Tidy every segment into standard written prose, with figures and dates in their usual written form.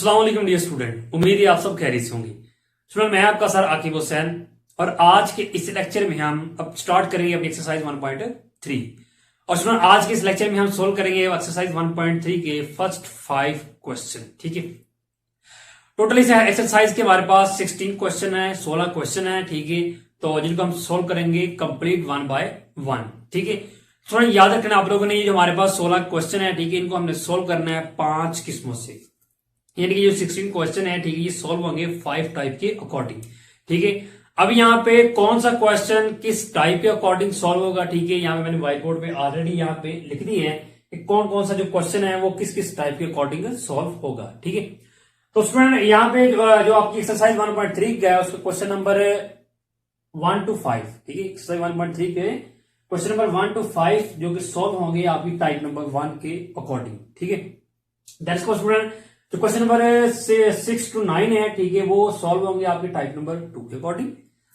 अस्सलाम वालेकुम dear student, उम्मीद है आप सब खैरियत से होंगे। स्टूडेंट मैं आपका सर आकिब हुसैन और आज के इस लेक्चर में हम अब स्टार्ट करेंगे अपनी एक्सरसाइज 1.3। और स्टूडेंट आज के इस लेक्चर में हम सोल्व करेंगे एक्सरसाइज 1.3 के फर्स्ट 5 क्वेश्चन। ठीक है, टोटल इस एक्सरसाइज के हमारे पास 16 क्वेश्चन है, 16 क्वेश्चन है। ठीक है, तो जिनको हम सोल्व करेंगे कंप्लीट 1 बाय 1। ठीक है, स्टूडेंट याद रखना आप लोगों ने, ये जो हमारे पास 16 क्वेश्चन है, ठीक है, इनको हमने सोल्व करना है 5 किस्मों से। यानी कि जो 16 क्वेश्चन है, ठीक है, ये सोल्व होंगे 5 टाइप के अकॉर्डिंग। ठीक है, अब यहाँ पे कौन सा क्वेश्चन किस टाइप के अकॉर्डिंग सोल्व होगा, ठीक है, यहाँ पे मैंने व्हाइट बोर्ड पे ऑलरेडी यहाँ पे लिख दी है कि कौन कौन सा जो क्वेश्चन है वो किस किस टाइप के अकॉर्डिंग सोल्व होगा। ठीक है, तो स्टूडेंट यहाँ पे जो आपकी एक्सरसाइज 1.3 का है उसका क्वेश्चन नंबर 1 to 5। ठीक है, एक्सरसाइज 1.3 के क्वेश्चन नंबर 1 to 5 जो कि सोल्व होंगे आपकी टाइप नंबर 1 के अकॉर्डिंग। ठीक है, दैट्स को स्टूडेंट जो क्वेश्चन नंबर 6 to 9 है, ठीक है, वो सॉल्व होंगे आपके टाइप नंबर 2 के अकॉर्डिंग।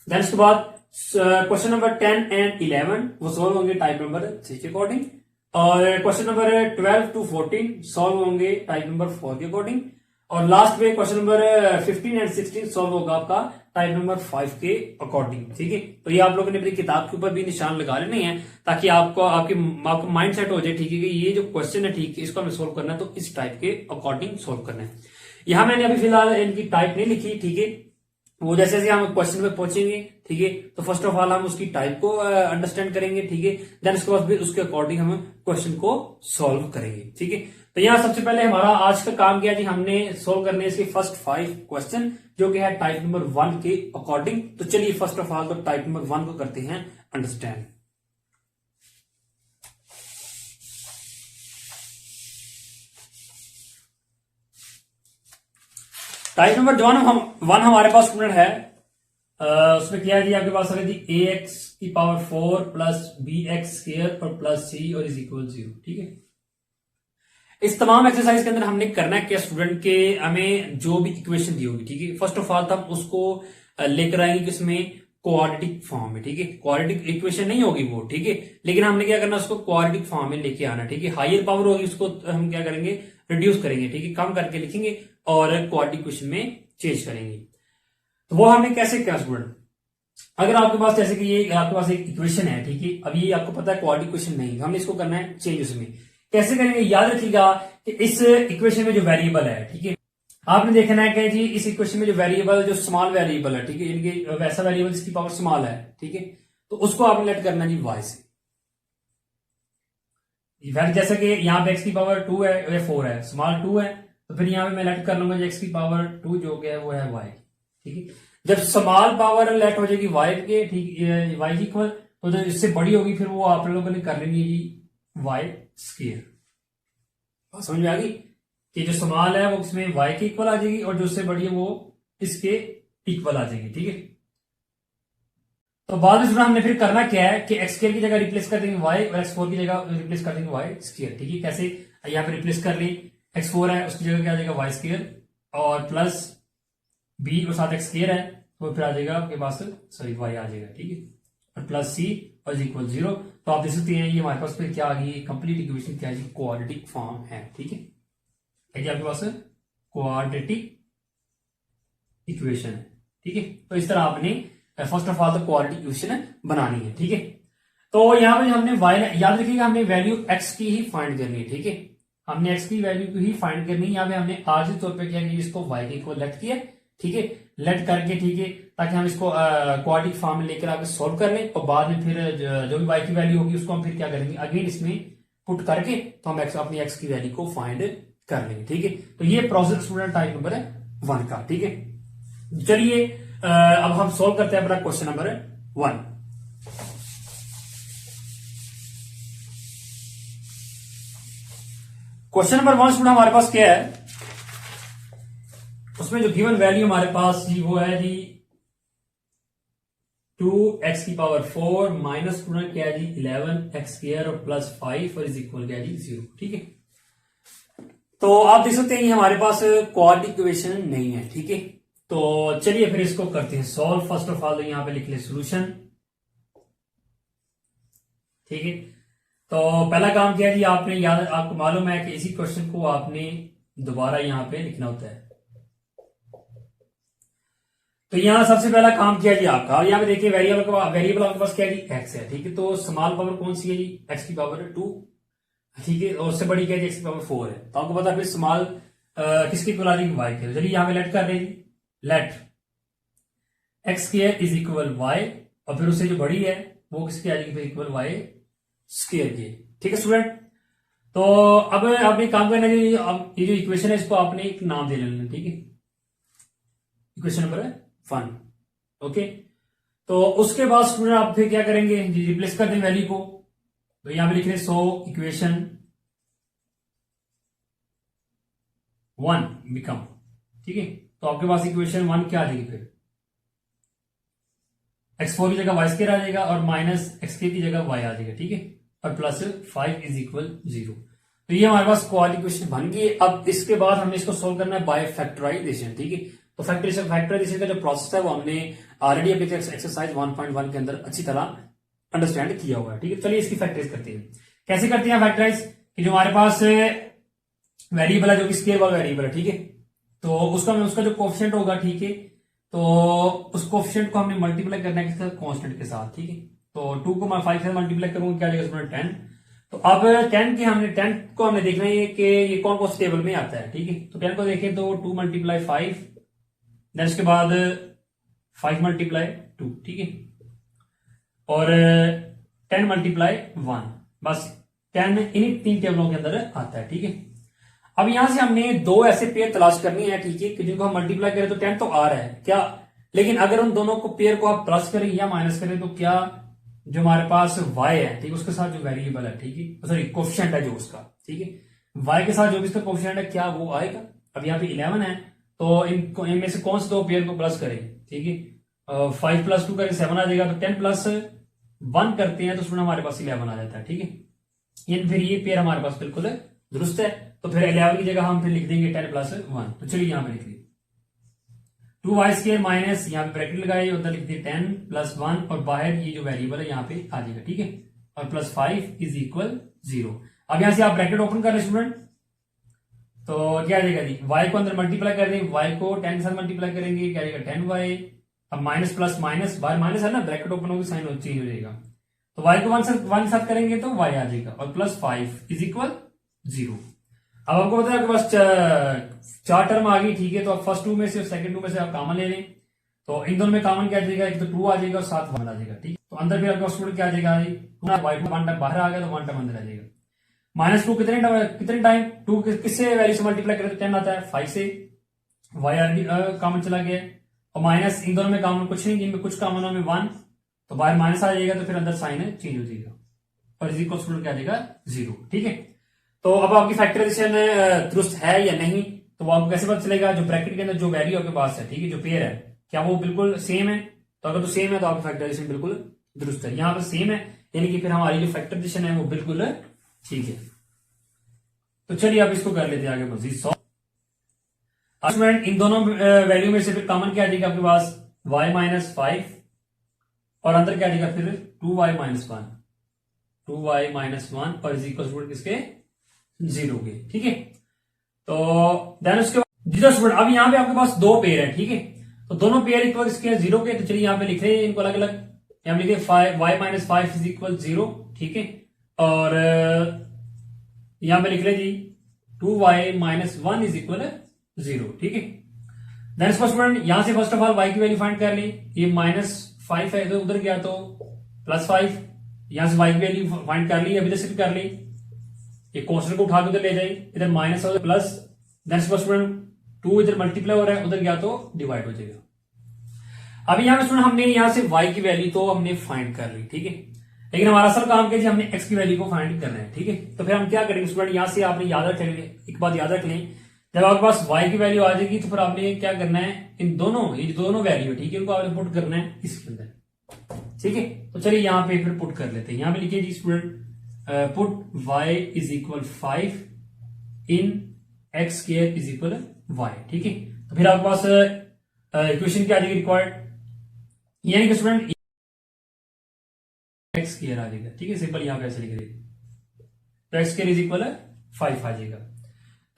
देन उसके बाद क्वेश्चन नंबर 10 and 11 वो सॉल्व होंगे टाइप नंबर 3 के अकॉर्डिंग। और क्वेश्चन नंबर 12 to 14 सॉल्व होंगे टाइप नंबर 4 के अकॉर्डिंग। और लास्ट में क्वेश्चन नंबर 15 and 16 सॉल्व होगा आपका टाइप नंबर 5 के अकॉर्डिंग। ठीक है, तो ये आप लोगों ने अपनी किताब के ऊपर भी निशान लगा लेने हैं ताकि आपको माइंड सेट हो जाए। ठीक है, कि ये जो क्वेश्चन है, ठीक है, इसको हमें सोल्व करना है तो इस टाइप के अकॉर्डिंग सोल्व करना है। यहां मैंने अभी फिलहाल इनकी टाइप नहीं लिखी। ठीक है, वो जैसे जैसे हम क्वेश्चन पे पहुंचेंगे, ठीक है, तो फर्स्ट ऑफ ऑल हम उसकी टाइप को अंडरस्टैंड करेंगे। ठीक है, देन उसके बाद फिर उसके अकॉर्डिंग हम क्वेश्चन को सॉल्व करेंगे। ठीक है, तो यहाँ सबसे पहले हमारा आज का काम किया जी, हमने सोल्व करने इसके फर्स्ट 5 क्वेश्चन जो कि है टाइप नंबर 1 के अकॉर्डिंग। तो चलिए फर्स्ट ऑफ ऑल तो टाइप नंबर 1 को करते हैं अंडरस्टैंड। टाइप नंबर 1 हमारे पास स्टूडेंट है, उसमें क्या है जी, आपके पास है जी ax की पावर 4 प्लस bx स्क्वायर और प्लस c और इज इक्वल 0। ठीक है, इस तमाम एक्सरसाइज के अंदर हमने करना है क्या स्टूडेंट के हमें जो भी इक्वेशन दी होगी, ठीक है, फर्स्ट ऑफ ऑल तो हम उसको लेकर आएंगे किसमें, क्वाड्रेटिक फॉर्म में। ठीक है, क्वाड्रेटिक इक्वेशन नहीं होगी वो, ठीक है, लेकिन हमने क्या करना, उसको क्वाड्रेटिक फॉर्म में लेके आना। ठीक है, हायर पावर होगी उसको हम क्या करेंगे, रिड्यूस करेंगे। ठीक है, कम करके लिखेंगे और क्वाड्रेटिक इक्वेशन में चेंज करेंगे। तो वो हमने कैसे किया स्टूडेंट, अगर आपके पास जैसे कि ये आपके पास एक इक्वेशन है, ठीक है, अब ये आपको पता है क्वाड्रेटिक इक्वेशन नहीं, हमने इसको करना है चेंज उसमें। कैसे करेंगे, याद रखिएगा कि इस इक्वेशन में जो वेरिएबल है, ठीक है, आपने देखना है कि जी इस इक्वेशन में जो वेरिएबल जो स्मॉल वेरिएबल है, ठीक है, इनके वैसा वेरिएबल जिसकी पावर स्मॉल है, ठीक है, तो उसको आपने लेट करना है जी y से। जैसे कि यहाँ पे x की पावर 2 है या 4 है, स्मॉल 2 है, तो फिर यहाँ पे मैं लेट कर लूंगा x की पावर 2 जो है वो है y। ठीक है, जब स्मॉल पावर लेट हो जाएगी y के, ठीक है, y की इक्वल, तो जब इससे बड़ी होगी फिर वो आप लोगों ने कर लेनी है जी y स्क्वायर। समझ में आ गई कि जो स्मॉल है वो इसमें y के इक्वल आ जाएगी और जो उससे बड़ी है वो इसके इक्वल आ जाएगी। ठीक है, तो बाद में हमने फिर करना क्या है कि x स्क्वायर की जगह रिप्लेस कर देंगे y और x4 की जगह रिप्लेस कर देंगे y स्क्वायर। ठीक है, कैसे, यहाँ पे रिप्लेस कर ली, x4 है उसकी जगह क्या आ जाएगा y स्क्वायर और प्लस b और साथ x स्क्वायर है तो फिर आ जाएगा आपके पास सॉरी y आ जाएगा। ठीक है, और प्लस c और इक्वल 0। तो आप देख सकते हैं ये हमारे पास फिर क्या आ गई, कंप्लीट इक्वेशन क्या है, क्वाड्रेटिक फॉर्म है। ठीक है, आपके पास क्वाड्रेटिक इक्वेशन है। ठीक है, तो इस तरह आपने फर्स्ट ऑफ ऑल तो क्वाड्रेटिक इक्वेशन बनानी है। ठीक है, तो यहाँ पे हमने y, याद रखिएगा हमने वैल्यू x की ही फाइंड करनी है। ठीक है, हमने x की वैल्यू को ही फाइंड करनी है। यहाँ पे हमने आज तौर पर क्या किया, इसको y के इक्वल लेट किया। ठीक है, लेट करके, ठीक है, ताकि हम इसको क्वाड्रेटिक फॉर्म में लेकर आकर सोल्व कर लें और बाद में फिर जो भी y की वैल्यू होगी उसको हम फिर क्या करेंगे, अगेन इसमें पुट करके तो हम अपनी x की वैल्यू को फाइंड कर लेंगे। ठीक है, तो ये प्रोसेस स्टूडेंट टाइप नंबर 1 का। ठीक है, चलिए अब हम सोल्व करते हैं अपना question number 1। Question number 1 student हमारे पास क्या है, उसमें जो गिवन वैल्यू हमारे पास जी वो है जी 2x की पावर 4 माइनस स्टूडेंट क्या है जी 11x स्क्वायर और प्लस 5 और इज इक्वल क्या है जी 0। ठीक है, तो आप देख सकते हैं ये हमारे पास क्वाड्रेटिक इक्वेशन नहीं है। ठीक है, तो चलिए फिर इसको करते हैं सॉल्व। फर्स्ट ऑफ ऑल यहां पे लिख ले सोल्यूशन। ठीक है, तो पहला काम क्या है जी, आपने याद, आपको मालूम है कि इसी क्वेश्चन को आपने दोबारा यहां पे लिखना होता है। तो यहाँ सबसे पहला काम किया जी आपका, और यहाँ पे देखिए वेरिएबल आपके पास क्या है जी, एक्स है, ठीक है। तो स्मॉल पावर कौन सी है जी, एक्स की पावर 2, ठीक है। और उससे बड़ी क्या है, एक्स की पावर 4 है। तो आपको पता है स्मॉल किसकी इक्वल आ जाएगी, वाई की। चलिए यहाँ पे लेट कर रहे हैं जी, let x square is equal y, और फिर उससे जो बड़ी है वो किसकी आ जाएगी, फिर इक्वल वाई स्क्वायर की, ठीक है स्टूडेंट। तो अब आपने काम करना है, अब ये जो इक्वेशन है इसको आपने एक नाम दे लेना, ठीक है। Equation number 1, okay. तो उसके बाद स्टूडेंट आप फिर क्या करेंगे जी, रिप्लेस कर दें वैल्यू को। तो यहां पे लिख रहे हैं सो इक्वेशन 1 बिकम, ठीक है। तो आपके पास इक्वेशन 1 क्या आ जाएगी, फिर x4 की जगह वाई स्क्वायर आ जाएगा, और माइनस x3 की जगह y आ जाएगा, ठीक है। और प्लस 5 इज इक्वल 0। तो ये हमारे पास क्वाड इक्वेशन बन गई। अब इसके बाद हमें इसको सोल्व करना है बाय फैक्टराइजेशन, ठीक है। तो फैक्टराइजेशन का जो प्रोसेस है वो हमने ऑलरेडी अभी एक्सरसाइज 1.1 के अंदर अच्छी तरह अंडरस्टैंड किया हुआ है, ठीक है। चलिए इसकी फैक्टराइज करते हैं। कैसे करते हैं फैक्टराइज, कि जो हमारे पास वेरिएबल है जो कि स्केयर वाला वेरिएबल है, ठीक है। तो उसका जो कोफिशिएंट होगा, ठीक है। तो उस कोफिशिएंट को हमने मल्टीप्लाई करना है किसके साथ, कांस्टेंट के साथ, ठीक है। तो 2 को मैं 5 से मल्टीप्लाई करूंगा, क्या आ जाएगा 10। तो अब 10 को हमने देखना है कि ये कौन कौन से टेबल में आता है, ठीक है। तो 10 को देखें तो 2 मल्टीप्लाई 5, देन उसके बाद 5 मल्टीप्लाई 2, ठीक है। और 10 मल्टीप्लाई 1, बस 10 इन्हीं 3 टेबलों के अंदर आता है, ठीक है। अब यहां से हमने 2 ऐसे पेयर तलाश करनी है, ठीक है, कि जिनको हम मल्टीप्लाई करें तो 10 तो आ रहा है क्या, लेकिन अगर उन दोनों को पेयर को आप प्लस करें या माइनस करें तो क्या जो हमारे पास y है, ठीक है, उसके साथ जो वेरिएबल है, ठीक है, सॉरी कोफिशिएंट है जो उसका, ठीक है, y के साथ जो भी इसका कोफिशिएंट है क्या वो आएगा। अब यहाँ पे 11 है, तो इनमें से कौन से 2 पेयर को प्लस करें, ठीक है। 5 प्लस 2 करें 7 आ जाएगा, तो 10 प्लस 1 करते हैं तो उसमें हमारे पास 11 आ जाता है, ठीक है। फिर ये पेयर हमारे पास बिल्कुल दुरुस्त है। तो फिर 11 की जगह हम फिर लिख देंगे 10 प्लस 1। तो चलिए यहां पे लिख लीजिए 2y स्क्वायर माइनस, यहाँ पे ब्रैकेट लगाइए, उधर लिख दिए 10 प्लस 1, और बाहर ये जो वेरिएबल है यहाँ पे आ जाएगा, ठीक है। और प्लस 5 इज इक्वल 0। अब यहां से आप ब्रैकेट ओपन कर रहे स्टूडेंट, तो क्या आ जाएगा जी, y को अंदर मल्टीप्लाई कर देंगे, y को 10 के साथ मल्टीप्लाई करेंगे, क्या आएगा 10y। अब माइनस प्लस माइनस, बाहर माइनस है ना, ब्रैकेट ओपन होगी साइन चेंज हो जाएगा। तो y को 1 के साथ करेंगे तो y आ जाएगा, और प्लस 5 इज इक्वल 0। अब आपको पता है आपके पास 4 टर्म आ गई, ठीक है। तो आप फर्स्ट 2 में से सेकंड 2 में से आप कॉमन ले लें, तो इन दोनों में कॉमन क्या आ जाएगा, एक तो 2 आ जाएगा और साथ 1 आ जाएगा, ठीक है। तो अंदर फिर आपके पास स्टूडेंट क्या आ जाएगा, वाई 1 टर्म बाहर आ गया तो 1 टर्म अंदर आ जाएगा। माइनस 2 कितने टाइम 2 किससे वैल्यू से मल्टीप्लाई करें तो 10 आता है, 5 से वाई कॉमन चला गया, और माइनस इन दोनों में कॉमन कुछ नहीं, जिनमें कुछ कॉमन में 1, तो बाहर माइनस आ जाएगा, तो फिर अंदर साइन चेंज हो जाएगा, और इज इक्वल स्टूडेंट क्या आ जाएगा 0, ठीक है। तो अब आपकी फैक्टराइजेशन दुरुस्त है या नहीं, तो वो आपको कैसे पता चलेगा, जो ब्रैकेट के अंदर जो वैल्यू आपके पास है, ठीक है, जो पेयर है क्या वो बिल्कुल सेम है। तो अगर तो सेम है तो आपकी फैक्टराइजेशन बिल्कुल दुरुस्त है। यहां पर सेम है, यानी कि फिर हमारी जो फैक्टराइजेशन है वो बिल्कुल ठीक है। तो चलिए आप इसको कर लेते हैं आगे मजीद सॉल्व। स्टूडेंट इन दोनों वैल्यू में से फिर कॉमन क्या आ जाएगा आपके पास, y माइनस 5, और अंदर क्या आ जाएगा फिर 2y माइनस 1, 2y माइनस 1, और इज इक्वल किसके 0 के, ठीक है। तो देन उसके बाद जीरो स्टूडेंट, अब यहाँ पे आपके पास 2 पेयर है, ठीक है। तो दोनों पेयर इक्वल इसके 0 के, तो चलिए यहाँ पे लिख रहे हैं इनको अलग अलग। यहाँ पे लिखे y माइनस 5 इज इक्वल 0, ठीक है। और यहाँ पे लिख रहे जी 2y माइनस 1 इज इक्वल 0, ठीक है। देन स्टूडेंट यहां से फर्स्ट ऑफ ऑल y की वैल्यू फाइंड कर ली, ये माइनस 5 है, इधर उधर गया तो प्लस 5, यहां से y की वैल्यू फाइंड कर ली, अभी तक कर ली, ये कॉन्स्टेंट को उठा के उधर ले जाए, इधर माइनस और प्लस, देन स्टूडेंट 2 इधर मल्टीप्लाई हो रहा है, उधर गया तो डिवाइड हो जाएगा। अभी यहां पे स्टूडेंट हमने यहां से y की वैल्यू तो हमने फाइंड कर ली, ठीक है, लेकिन हमारा असल काम क्या है, हमने x की वैल्यू को फाइंड करना है, ठीक है। तो फिर हम क्या करेंगे स्टूडेंट, यहां से आपने याद रख लेंगे, एक बात याद रख लें, जब आपके पास y की वैल्यू आ जाएगी तो फिर आपने क्या करना है, इन दोनों ये दोनों वैल्यू, ठीक है, इनको आपने पुट करना है इसके अंदर, ठीक है। तो चलिए यहां पे फिर पुट कर लेते हैं। यहां पे लिखिए जी student put y is equal 5 in x square is equal y, ठीक है। तो फिर आपके पास इक्वेशन क्या आ जाएगी रिक्वायर्ड, यानी कि स्टूडेंट x स्क्वायर आ जाएगा, ठीक है, सिंपल यहां पे ऐसे लिख रहे, तो x स्क्वायर इज इक्वल 5 आ जाएगा।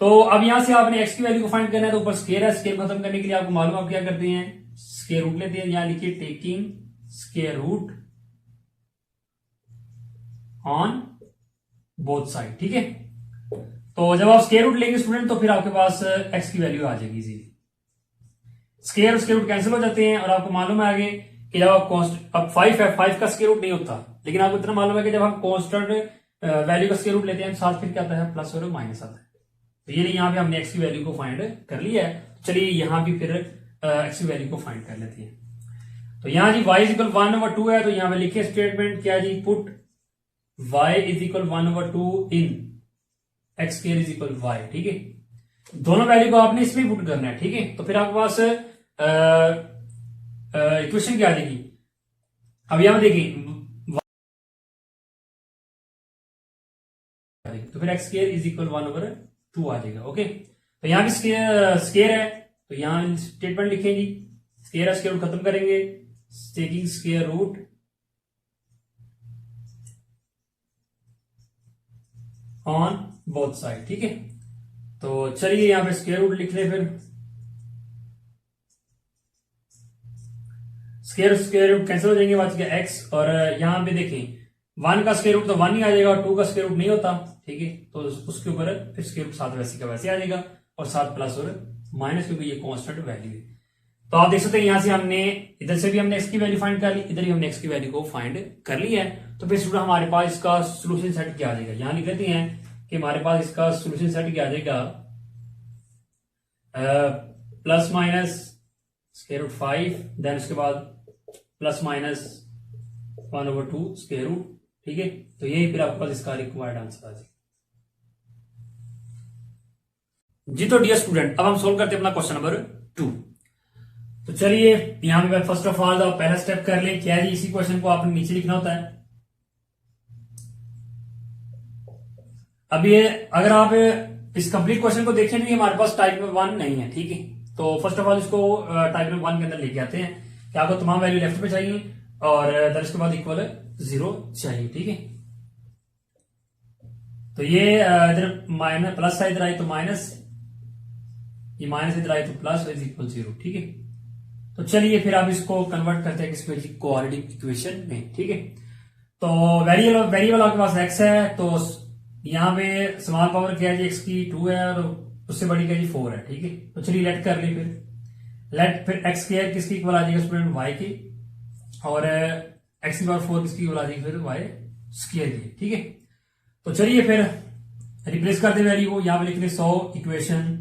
तो अब यहां से आपने x की वैल्यू को फाइंड करना है, तो ऊपर स्क्वायर है, स्क्वायर खत्म करने के लिए आपको मालूम आप क्या करते हैं, स्क्वायर रूट लेते हैं, यहां लिखिए taking square root on both side. ठीक है, तो जब आप स्क्वायर रूट लेंगे स्टूडेंट तो फिर आपके पास एक्स की वैल्यू आ जाएगी इजीली। स्क्वायर और स्क्वायर रूट कैंसिल हो जाते हैं और आपको मालूम है आगे कि जब आप कॉन्स्ट अब 5 है, 5 का स्क्वायर रूट नहीं होता, लेकिन आपको इतना मालूम है कि जब हम कांस्टेंट वैल्यू का स्क्वायर रूट लेते हैं साथ फिर क्या आता है, प्लस और माइनस आता है। तो ये यहाँ पे हमने एक्स की वैल्यू को फाइंड कर लिया है। चलिए यहाँ भी फिर एक्स की वैल्यू को फाइंड कर लेते हैं। तो यहाँ जी y इज इक्वल 1/2 है, तो यहाँ पे लिखिए स्टेटमेंट क्या जी, put y is equal 1/2 in x square is equal y। ठीक है, दोनों वैल्यू को आपने इसमें पुट करना है। ठीक है, तो फिर आपके पास इक्वेशन क्या आ जाएगी, अब यहां देखिए तो फिर एक्स स्क्वायर इज इक्वल 1/2 आ जाएगा। ओके, तो यहां भी स्क्वायर है तो यहां स्टेटमेंट लिखेंगे, स्क्वायर स्क्वायर रूट खत्म करेंगे, taking square root on both side. ठीक है, तो चलिए यहां पे स्क्वायर रूट लिख ले, फिर स्क्वायर रूट कैंसिल हो जाएंगे, बच गया एक्स। और यहां पे देखें 1 का स्क्वायर रूट तो 1 ही आ जाएगा और 2 का स्क्वायर रूट नहीं होता। ठीक है, तो उसके ऊपर फिर स्क्वायर रूट साथ वैसे का वैसे आ जाएगा और साथ प्लस और माइनस, क्योंकि ये कांस्टेंट वैल्यू है। तो आप देख सकते हैं यहां से हमने इधर से भी हमने एक्स की वैल्यू फाइंड कर ली, इधर भी हमने एक्स की वैल्यू को फाइंड कर ली है। तो फिर स्टूडेंट हमारे पास इसका सोल्यूशन सेट क्या आ जाएगा, यहां लिख लेते हैं कि हमारे पास इसका सोल्यूशन सेट क्या आ जाएगा, plus minus square root 5, then उसके बाद प्लस माइनस 1/2 स्क्वायर रूट। ठीक है, तो यही फिर आपके पास इसका रिक्वायर्ड आंसर आ जाएगा जी। तो डियर स्टूडेंट अब हम सोल्व करते हैं अपना क्वेश्चन नंबर 2। तो चलिए यहां पे फर्स्ट ऑफ ऑल पहला स्टेप कर लें, क्या है जी, इसी क्वेश्चन को आपने नीचे लिखना होता है। अब ये अगर आप इस कंप्लीट क्वेश्चन को देखें नहीं, हमारे पास टाइप में 1 नहीं है। ठीक है, तो फर्स्ट ऑफ ऑल इसको टाइप में 1 के अंदर लेके आते हैं कि आपको तमाम वैल्यू लेफ्ट पे चाहिए और देन उसके बाद इक्वल 0 चाहिए। ठीक है, तो ये इधर माइनस प्लस है, इधर आई तो माइनस, ये माइनस इधर आई तो प्लस इज इक्वल 0। ठीक है, तो चलिए फिर आप इसको कन्वर्ट करते हैं किस क्वाड्रेटिक इक्वेशन में। ठीक है, तो वेरिएबल आपके पास x है, तो यहां पे स्मॉल पावर क्या है जी, x की 2 है और उससे बड़ी क्या जी 4 है। ठीक है, तो चलिए लेट कर ली, फिर x स्क्वायर किसकी इक्वल आ जाएगा स्टूडेंट, y की, और x की पावर 4 किसकी इक्वल आ जाएगी फिर y स्क्वायर की। ठीक है, तो चलिए फिर रिप्लेस करते वैल्यू को, यहां पे लिख लें 100 इक्वेशन,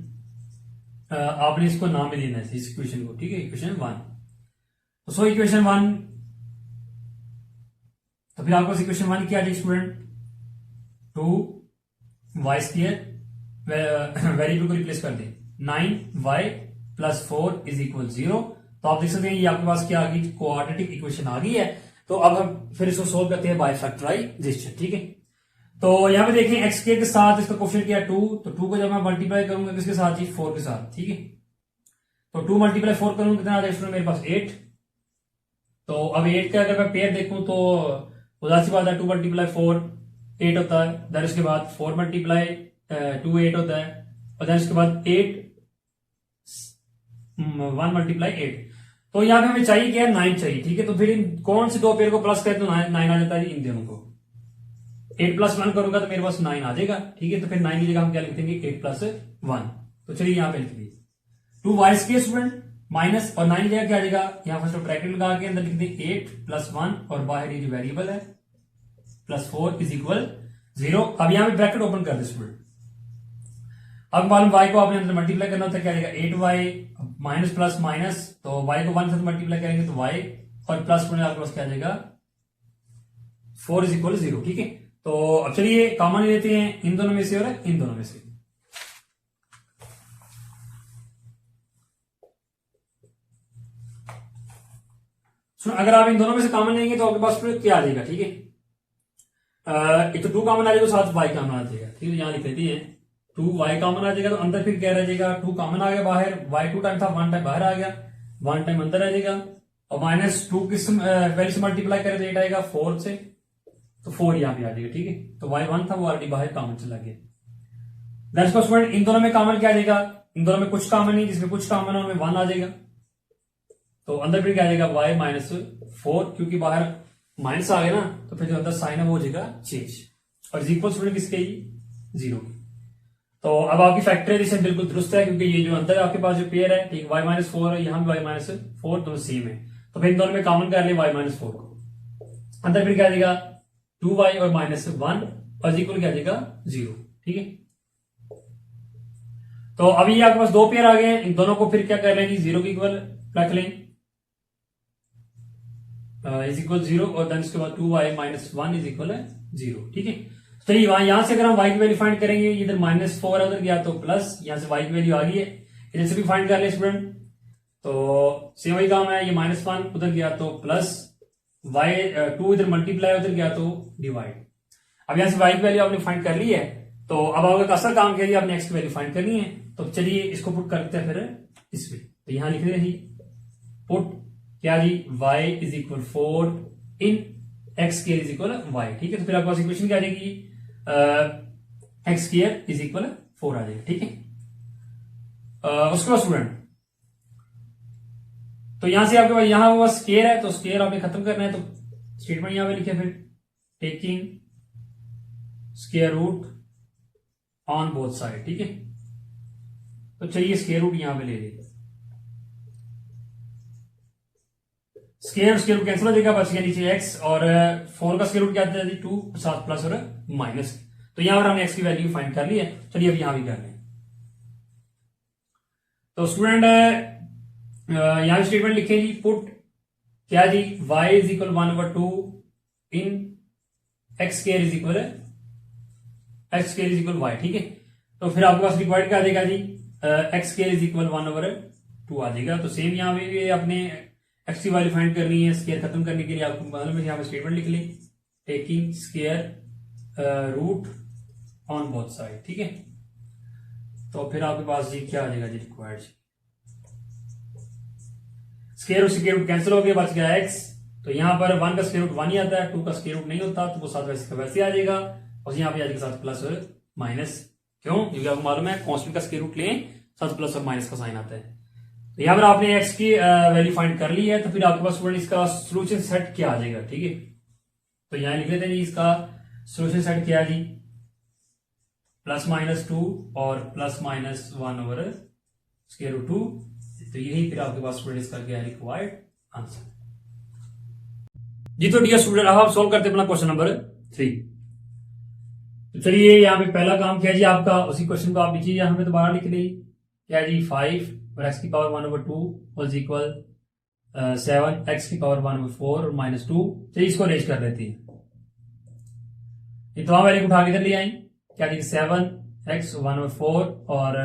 आपने इसको नाम में देना है इस इक्वेशन को। ठीक है, इक्वेशन 1, तो 100 इक्वेशन 1, तो फिर आपको इक्वेशन 1 क्या है स्टूडेंट, 2y स्क्वायर, वेरिएबल को रिप्लेस कर दे 9y प्लस 4 इज इक्वल 0। तो आप देख सकते हैं ये आपके पास क्या आ गई, क्वाड्रेटिक इक्वेशन आ गई है। तो अब हम फिर इसको सोल्व करते हैं बाय फैक्टराइजेशन। ठीक है, तो यहां पे देखें x के साथ इसका क्वेश्चन क्या है 2, तो 2 को जब मैं मल्टीप्लाई करूंगा किसके साथ जी, 4 के साथ। ठीक है, तो 2 मल्टीप्लाई 4 करूंगा कितना आ जाएगा मेरे पास 8। तो अब 8 का अगर मैं पेयर देखूं तो उदास सी बात है, 2 मल्टीप्लाई 4 8 होता है, देन उसके बाद 4 मल्टीप्लाई 2 8 होता है, और देन उसके बाद 1 मल्टीप्लाई 8। तो यहां पे हमें चाहिए क्या है, 9 चाहिए। ठीक है, तो फिर इन कौन से दो पेयर को प्लस करें तो 9 आ जाता है, इन दोनों को 8 प्लस 1 करूंगा तो मेरे पास 9 आ जाएगा। ठीक है, तो फिर 9 की जगह हम क्या लिख देंगे, 8 प्लस 1। तो चलिए यहां पे लिख दीजिए 2y स्क्वायर स्टूडेंट माइनस, और 9 की जगह क्या आ जाएगा, यहां फर्स्ट ब्रैकेट लगा के अंदर लिख दें 8 प्लस 1, और बाहर ये जो वेरिएबल है प्लस 4 इज इक्वल 0। अब यहां पे ब्रैकेट ओपन कर दे स्टूडेंट, अब मालूम y को आपने अंदर मल्टीप्लाई करना होता है, क्या आएगा 8y माइनस प्लस माइनस, तो y को 1 से मल्टीप्लाई करेंगे तो y, और प्लस आपके पास क्या आ जाएगा 4 इज इक्वल 0। ठीक है, तो अब चलिए कॉमन लेते हैं इन दोनों में से और इन दोनों में से। सुनो, अगर आप इन दोनों में से कॉमन लेंगे तो आपके पास फिर क्या आ जाएगा। ठीक है, एक तो 2 कॉमन आ जाएगा, साथ y कॉमन आ जाएगा। ठीक है, यहां लिख देते हैं 2y कॉमन आ जाएगा, तो अंदर फिर क्या रह जाएगा, 2 कॉमन आ गया बाहर, y 2 टाइम था, 1 टाइम बाहर आ गया, 1 टाइम अंदर आ जाएगा, और माइनस 2 किस वैल्यू से मल्टीप्लाई करें तो 8 आएगा 4 से, तो 4 यहां पे आ जाएगा। ठीक है, तो y 1 था वो ऑलरेडी बाहर कॉमन चला गया। दैट्स व्हाट स्टूडेंट, इन दोनों में कॉमन क्या आ जाएगा, इन दोनों में कुछ कॉमन नहीं, जिसमें कुछ कॉमन है उनमें 1 आ जाएगा। तो अंदर फिर क्या आ जाएगा y माइनस 4, क्योंकि बाहर माइनस आ गया ना, तो फिर जो अंदर साइन है वो हो जाएगा चेंज, और इज इक्वल स्टूडेंट किसके, 0 की। तो अब आपकी फैक्टराइजेशन बिल्कुल दुरुस्त है, क्योंकि ये जो अंदर आपके पास जो पेयर है, ठीक, y माइनस 4 है, यहाँ भी y माइनस 4, दोनों सेम है, तो फिर इन दोनों में कॉमन कर ले y माइनस 4 को, अंदर फिर क्या आ जाएगा 2y और माइनस 1 और इक्वल क्या आ जाएगा 0, ठीक है। तो अभी ये आपके पास दो पेयर आ गए हैं, इन दोनों को फिर क्या कर लेंगे, 0 के इक्वल रख लें, इज इक्वल 0, और देन इसके बाद 2y माइनस 1 इज इक्वल 0, ठीक है। तो यहां से अगर हम y की वैल्यू फाइंड करेंगे, इधर माइनस 4 है, उधर गया तो प्लस, यहां से y की वैल्यू आ गई है, इधर से भी फाइंड कर ले स्टूडेंट, तो सेम वही काम है, ये माइनस 1 उधर गया तो प्लस, y 2 इधर मल्टीप्लाई, उधर गया तो डिवाइड। अब यहां से y की वैल्यू आपने फाइंड कर ली है, तो अब आपका असर काम किया, आपने x की वैल्यू फाइंड करनी है, तो चलिए इसको पुट करते हैं फिर इसमें, तो यहां लिख रहे पुट क्या जी, y is equal 4 in x square is equal y, ठीक है। तो फिर आपके पास इक्वेशन क्या आ जाएगी, एक्स स्क्वायर इज इक्वल 4 आ जाएगा, ठीक है। उसके बाद स्टूडेंट, तो यहां से आपके पास यहां वो स्क्वायर है, तो स्क्वायर आपने खत्म करना है, तो स्टेटमेंट यहां पे लिखे, फिर taking square root on both side, ठीक है। तो चलिए स्क्वायर रूट यहां पे ले लेंगे, स्क्वायर रूट कैंसिल हो जाएगा, बच गया नीचे x, और 4 का स्क्वायर रूट क्या आता है 2, साथ प्लस और माइनस, तो यहां पर हमने x की वैल्यू फाइंड कर ली है, चलिए अब यहां भी कर लें। तो स्टूडेंट यहां भी स्टेटमेंट लिखे जी, पुट क्या जी, y is equal 1/2 in x square is equal y, ठीक है। तो फिर आपके पास रिक्वायर्ड क्या आ जाएगा जी, एक्स स्क्वायर इज इक्वल 1/2 आ जाएगा। तो सेम यहां पे भी अपने एक्स की वैल्यू फाइंड करनी है, स्क्वायर खत्म करने के लिए आपको मालूम है, यहाँ पे स्टेटमेंट लिख लें, taking square root on both side, ठीक है। तो फिर आपके पास जी क्या आ जाएगा जी, रिक्वायर्ड स्क्वायर रूट कैंसिल हो गया, बच गया एक्स, तो यहां पर 1 का स्क्वायर रूट 1 ही आता है, 2 का स्क्वायर रूट नहीं होता, तो वो साथ वैसे आ जाएगा, और यहाँ पे आ जाएगा साथ प्लस और माइनस, क्यों, क्योंकि आपको मालूम है कॉन्स्टेंट का स्क्वायर रूट लें साथ प्लस और माइनस का साइन आता है। तो यहां पर आपने एक्स की वैल्यू फाइंड कर ली है, तो फिर आपके पास स्टूडेंट इसका सोल्यूशन सेट क्या आ जाएगा, ठीक है। तो यहां लिख लेते हैं जी, इसका सोल्यूशन सेट क्या है जी, प्लस माइनस 2 और प्लस माइनस 1/√2, तो यही फिर आपके पास स्टूडेंट इसका क्या है, रिक्वायर्ड आंसर जी। तो डियर स्टूडेंट, अब आप सोल्व करते हैं अपना क्वेश्चन नंबर 3। तो चलिए यहाँ पे पहला काम किया जी आपका, उसी क्वेश्चन को आप लीजिए यहाँ पे दोबारा लिख ली, क्या जी 5 और एक्स की पावर 1/2 इज इक्वल 7, एक्स की पावर 1/4 और -2। चलिए इसको अरेंज कर लेते हैं, ये तमाम वैल्यू उठा के इधर ले आई, क्या जी 7x 1/4 और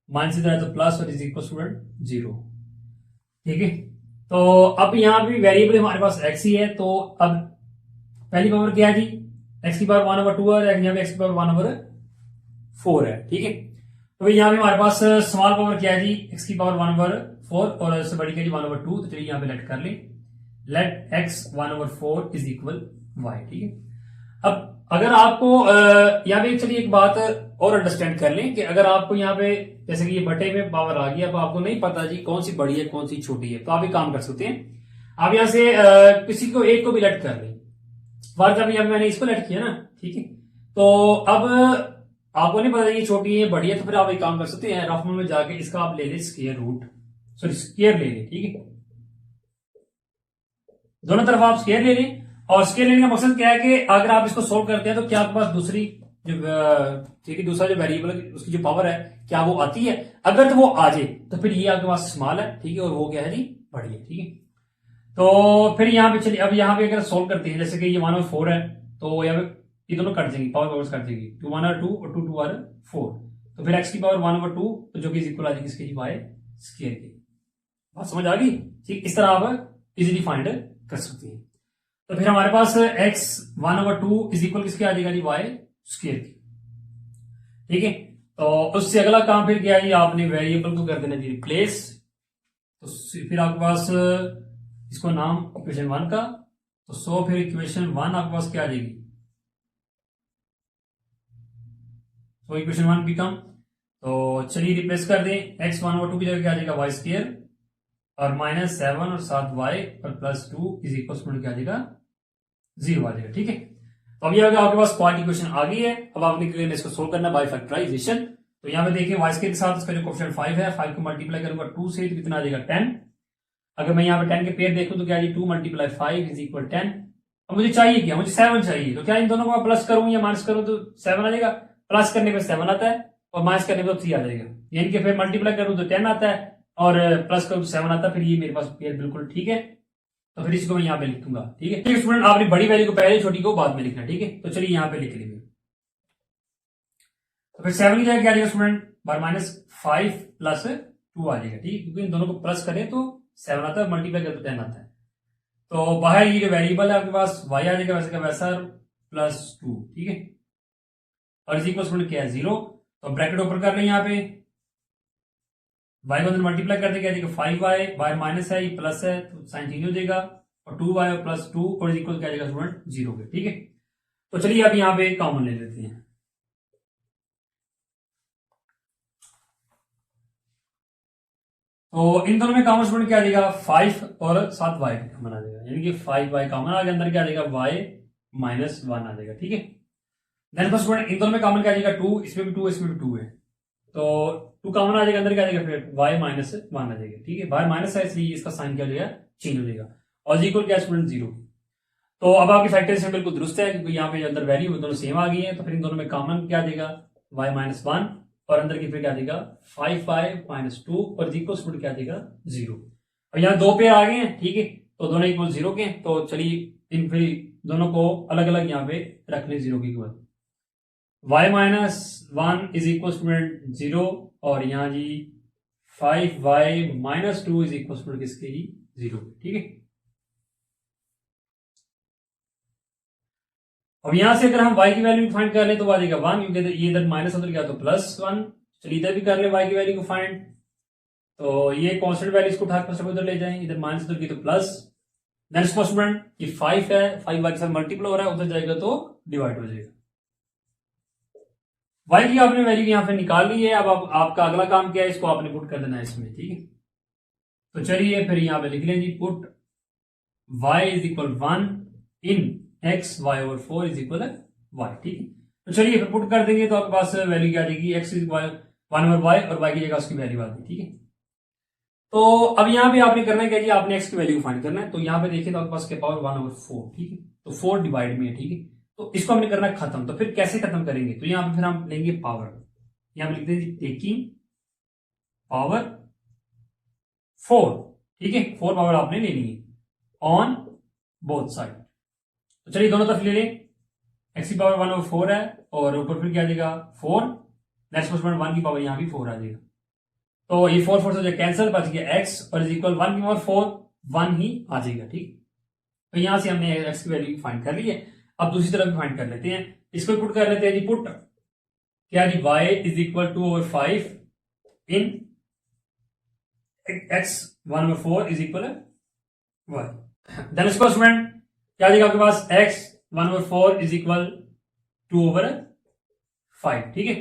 माइनस इधर है तो प्लस, और इज इक्वल स्टूडेंट 0, ठीक है। तो अब यहां भी वेरिएबल हमारे पास x ही है, तो अब पहली पावर क्या है जी, x की पावर 1/2 और यहाँ पे x की पावर 1/4 है, ठीक है। तो यहाँ पे हमारे पास स्मॉल पावर क्या है जी, x की पावर 1/4 और इससे बड़ी क्या जी 1/2, तो चलिए यहाँ पे लेट कर ले, let x 1/4 is equal y, ठीक है। अब अगर आपको यहाँ पे चलिए एक बात और अंडरस्टैंड कर लें, कि अगर आपको यहाँ पे जैसे कि ये बटे में पावर आ गई, अब आपको नहीं पता जी कौन सी बड़ी है कौन सी छोटी है, तो आप एक काम कर सकते हैं, आप यहाँ से किसी को एक को भी लेट कर लें, फॉर एग्जाम्पल यहाँ पे मैंने इसको लेट किया ना, ठीक है। तो अब आपको नहीं पता ये छोटी है बड़ी है, तो फिर आप एक काम कर सकते हैं, रफ में जाके इसका आप ले लें स्क्वायर रूट, सॉरी स्क्वायर ले लें, ठीक है। दोनों तरफ आप स्क्वायर ले लें, और स्क्वायर लेने का मकसद क्या है कि अगर आप इसको सोल्व करते हैं तो क्या आपके पास दूसरी जो ठीक है दूसरा जो वेरिएबल उसकी जो पावर है क्या वो आती है, अगर तो वो आ जाए तो फिर ये आपके पास स्मॉल है, ठीक है, और वो क्या है जी बड़ी है, ठीक है। तो फिर यहाँ पे चलिए, अब यहाँ पे अगर सोल्व करते हैं, जैसे कि ये 1/4 है, तो यहाँ पे ये दोनों कट जाएंगी, पावर्स कट जाएगी, 2 1/2 और 2 2/4, तो फिर x की पावर 1/2 जो कि इक्वल आ जाएगी इसके y स्क्वायर की। बात समझ आ गई, ठीक, इस तरह आप इजीली फाइंड कर सकते हैं। तो फिर हमारे पास x 1/2 इज इक्वल किसके आ जाएगा जी y स्क्वायर की, ठीक है। तो उससे अगला काम फिर क्या है, आपने वेरिएबल को कर देना जी रिप्लेस, तो फिर आपके पास इसको नाम इक्वेशन 1 का, तो सो फिर इक्वेशन 1 आपके पास क्या आ जाएगी, तो इक्वेशन 1 बिकम, तो चलिए रिप्लेस कर दें, x 1/2 की जगह क्या आ जाएगा y स्क्वायर, और -7 और 7y और +2 इज इक्वल क्या आ जाएगा 0 आ जाएगा। ठीक है, तो अभी अगर आपके पास क्वालिटी क्वेश्चन आ गई है, अब आपने क्लियर इसको सोल्व करना बाय फैक्टराइजेशन। तो यहाँ पे देखिए वाई स्क्वायर के साथ इसका जो कोएफिशिएंट 5 है, 5 को मल्टीप्लाई करूंगा 2 से तो कितना आ जाएगा 10। अगर मैं यहाँ पे 10 के पेयर देखूं तो क्या 2 × 5 इज इक्वल 10। अब मुझे चाहिए क्या, मुझे 7 चाहिए, तो क्या इन दोनों को प्लस करूं या माइनस करूं तो 7 आ जाएगा। प्लस करने पे 7 आता है और माइनस करने पे 3 आ जाएगा, यानी कि फिर मल्टीप्लाई करूं तो 10 आता है और प्लस करूं तो 7 आता है। फिर ये मेरे पास पेयर बिल्कुल ठीक है, तो फिर इसको मैं यहाँ पे लिख दूंगा। ठीक है, ठीक स्टूडेंट, आपने बड़ी वैल्यू को पहले, छोटी को बाद में लिखना। ठीक है, तो चलिए यहाँ पे लिख लेंगे। तो फिर 7 की जगह क्या आ जाएगा स्टूडेंट, -5 + 2 आ जाएगा। ठीक है, क्योंकि इन दोनों को प्लस करें तो 7 आता है, मल्टीप्लाई करें तो 10 आता है। तो बाहर ये जो वेरिएबल है आपके पास y आ जाएगा वैसे का वैसा +2। ठीक है, और इज इक्वल क्या है 0। तो ब्रैकेट ओपन कर लें, यहाँ पे y को अंदर मल्टीप्लाई कर देगा 5y, बाहर माइनस है ये प्लस है तो साइन चेंज हो जाएगा, और 2y और +2 और इज इक्वल क्या जाएगा स्टूडेंट 0 के। ठीक है, तो चलिए अब यहाँ पे कॉमन ले लेते हैं। तो इन दोनों में कॉमन स्टूडेंट क्या आ जाएगा 5 और 7y कॉमन आ जाएगा, यानी कि 5y कॉमन आ गया, अंदर क्या आ जाएगा y -1 आ जाएगा। ठीक है, देन फर्स्ट स्टूडेंट इन दोनों में कॉमन क्या आ जाएगा 2, इसमें भी 2 इसमें भी 2 है, तो 2 कॉमन आ जाएगा, अंदर क्या आ जाएगा फिर y -1 आ जाएगा। ठीक है, बाहर माइनस है इसलिए इसका साइन क्या हो जाएगा चेंज हो जाएगा, और इक्वल क्या स्टूडेंट 0। तो अब आपकी फैक्टराइजेशन बिल्कुल दुरुस्त है, क्योंकि यहाँ पे अंदर वैल्यू दोनों सेम आ गई है, तो फिर इन दोनों में कॉमन क्या आ जाएगा y -1 और अंदर की फिर क्या आ जाएगा 5y -2 और इक्वल स्टूडेंट क्या आ जाएगा 0। और यहाँ दो पेयर आ गए हैं। ठीक है, तो दोनों इक्वल 0 के, तो चलिए इन फिर दोनों को अलग अलग यहाँ पे रखने 0 की equal, y -1 is equal student 0 और यहाँ जी 5y -2 इज इक्वल स्टूडेंट किसके जी 0। ठीक है, अब यहां से अगर हम y की वैल्यू फाइंड कर ले तो आ जाएगा 1, क्योंकि ये इधर माइनस उधर गया तो +1। चलिए इधर भी कर ले y की वैल्यू को फाइंड, तो ये कांस्टेंट वैल्यू इसको उठा कर उधर ले जाएं, इधर माइनस उधर की तो प्लस। देन स्टूडेंट ये 5 है, 5 y के साथ मल्टीपल हो रहा है, उधर जाएगा तो डिवाइड हो जाएगा। y की आपने वैल्यू यहां पे निकाल ली है, अब आपका अगला काम क्या है, इसको आपने पुट कर देना है इसमें। ठीक है, तो चलिए फिर यहां पे लिख लें जी put y = 1 in x y/4 = y। ठीक है, तो चलिए फिर पुट कर देंगे, तो आपके पास वैल्यू क्या आ जाएगी x = 1/y और y की जगह उसकी वैल्यू आ गई। ठीक है, तो अब यहां पे आपने करना है क्या जी, आपने x की वैल्यू फाइंड करना है, तो यहां पे देखिए तो आपके पास क्या पावर 1/4। ठीक है, तो 4 डिवाइड में है। ठीक है, तो इसको हमने करना है खत्म, तो फिर कैसे खत्म करेंगे, तो यहां पे फिर हम लेंगे पावर, यहां पे लिख देंगे टेकिंग पावर 4। ठीक है, 4 पावर आपने लेनी है ऑन बोथ साइड, तो चलिए दोनों तरफ ले लें, x की पावर 1/4 है और ऊपर फिर क्या आ जाएगा 4, नेक्स्ट स्टूडेंट 1 की पावर यहां भी 4 आ जाएगा, तो ये 4 4 से कैंसिल, बच गया x और इज इक्वल 1 की पावर 4 1 ही आ जाएगा। ठीक, तो यहां से हमने x की वैल्यू फाइंड कर ली है। अब दूसरी तरफ भी फाइंड कर लेते हैं, इसको पुट कर लेते हैं जी पुट क्या जी y = 2/5 इन x 1/4 = y। देन इसको स्टूडेंट क्या जाएगा आपके पास x 1/4 = 2/5। ठीक है,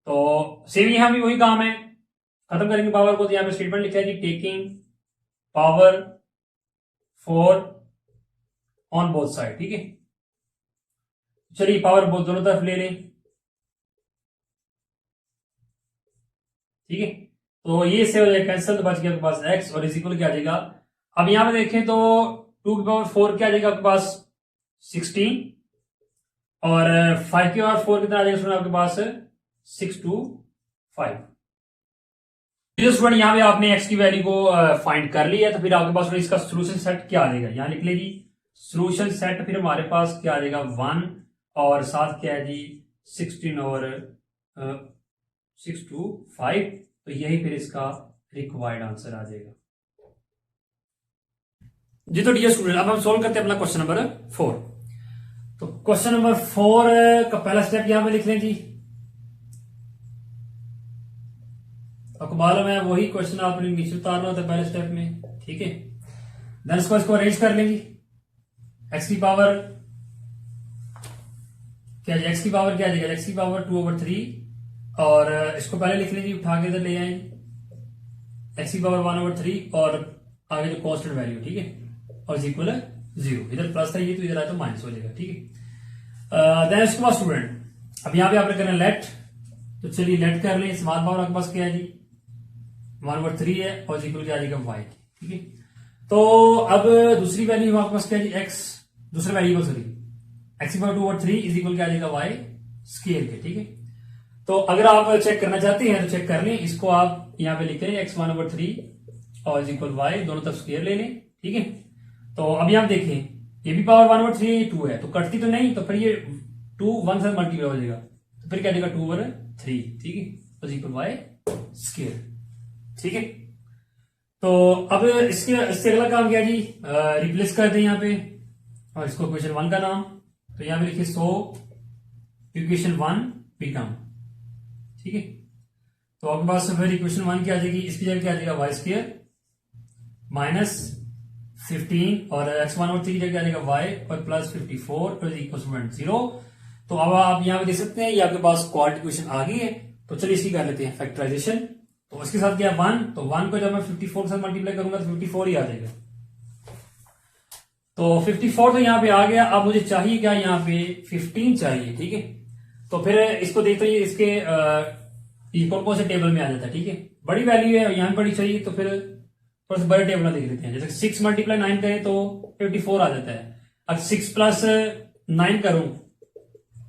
तो सेम यहां भी वही काम है, खत्म करेंगे पावर को, तो यहां पे स्टेटमेंट लिखा है जी taking power 4 on both side. ठीक है, चलिए पावर बोथ दोनों तरफ ले लें। ठीक है, तो ये से हो जाएगा कैंसिल, तो बच गया आपके पास x और इज इक्वल क्या आ जाएगा, अब यहां पे देखें तो 2 की पावर 4 क्या आ जाएगा आपके पास 16 और 5 की पावर 4 कितना आ जाएगा आपके पास 625। स्टूडेंट यहां पे आपने x की वैल्यू को फाइंड कर ली है, तो फिर आपके पास इसका सोल्यूशन सेट क्या आ जाएगा, यहां लिख ले जी सोल्यूशन सेट, फिर हमारे पास क्या आ जाएगा 1 और साथ क्या है जी 16 और 625, तो यही फिर इसका रिक्वायर्ड आंसर आ जाएगा जी। तो डियर स्टूडेंट अब हम सोल्व करते हैं अपना क्वेश्चन नंबर 4। तो क्वेश्चन नंबर 4 का पहला स्टेप यहां पे लिख लें जी, आपको मालूम है वही क्वेश्चन आपने नीचे उतारना होता है पहले स्टेप में। ठीक है, देन इसको अरेंज कर लेंगे, x की पावर क्या है, x की पावर क्या आ जाएगा, x की पावर 2/3 और इसको पहले लिख लीजिए, उठा के इधर ले आए एक्स की पावर 1/3 और आगे जो कांस्टेंट वैल्यू, ठीक है, और इक्वल 0। इधर प्लस था ये, तो इधर आया तो माइनस हो जाएगा, ठीक है। देन उसके बाद स्टूडेंट अब यहाँ पे आपने करना लेट, तो चलिए लेट कर लें। स्मॉल पावर आपके पास क्या है जी 1/3 है और इक्वल क्या आ जाएगा y, ठीक है। तो अब दूसरी वैल्यू आपके पास क्या है जी x, दूसरा वेरिएबल सॉरी x की पावर 2/3 इज इक्वल क्या आ जाएगा y स्केयर के, ठीक है। तो अगर आप चेक करना चाहते हैं तो चेक कर लें, इसको आप यहाँ पे लिख लें x 1/3 और इज इक्वल y, दोनों तरफ स्केयर ले लें, ठीक है। तो अब यहाँ देखें ये भी पावर 1/3 ये 2 है, तो कटती तो नहीं, तो फिर ये 2 1 से मल्टीप्लाई हो जाएगा, तो फिर क्या देगा 2/3, ठीक है, तो इज इक्वल y स्केयर, ठीक है। तो अब इससे अगला काम क्या जी, रिप्लेस कर दें यहाँ पे और इसको इक्वेशन 1 का नाम, तो यहाँ पे लिखिए सो इक्वेशन 1 बिकम, ठीक है। तो आपके पास फिर इक्वेशन 1 क्या आ जाएगी, इसकी जगह क्या आ जाएगा वाई स्क्वायर माइनस 15 और x1/3 की जगह आ जाएगा y और प्लस 54 इक्वल 0। तो अब आप यहाँ पे देख सकते हैं ये आपके पास क्वाड्रेटिक इक्वेशन आ गई है। तो चलिए इसकी कर लेते हैं फैक्टराइजेशन। तो उसके साथ क्या 1, तो 1 को जब मैं 54 के साथ मल्टीप्लाई करूंगा तो 54 ही आ जाएगा। तो 54 तो यहाँ पे आ गया। अब मुझे चाहिए क्या, यहाँ पे 15 चाहिए, ठीक है। तो फिर इसको देखते ही इसके इक्वल कौन से टेबल में आ जाता है, ठीक है। बड़ी वैल्यू है यहाँ बड़ी चाहिए, तो फिर थोड़ा सा बड़े टेबल में देख लेते हैं। जैसे 6 मल्टीप्लाई 9 करें तो 54 आ जाता है। अब 6 प्लस 9 करूं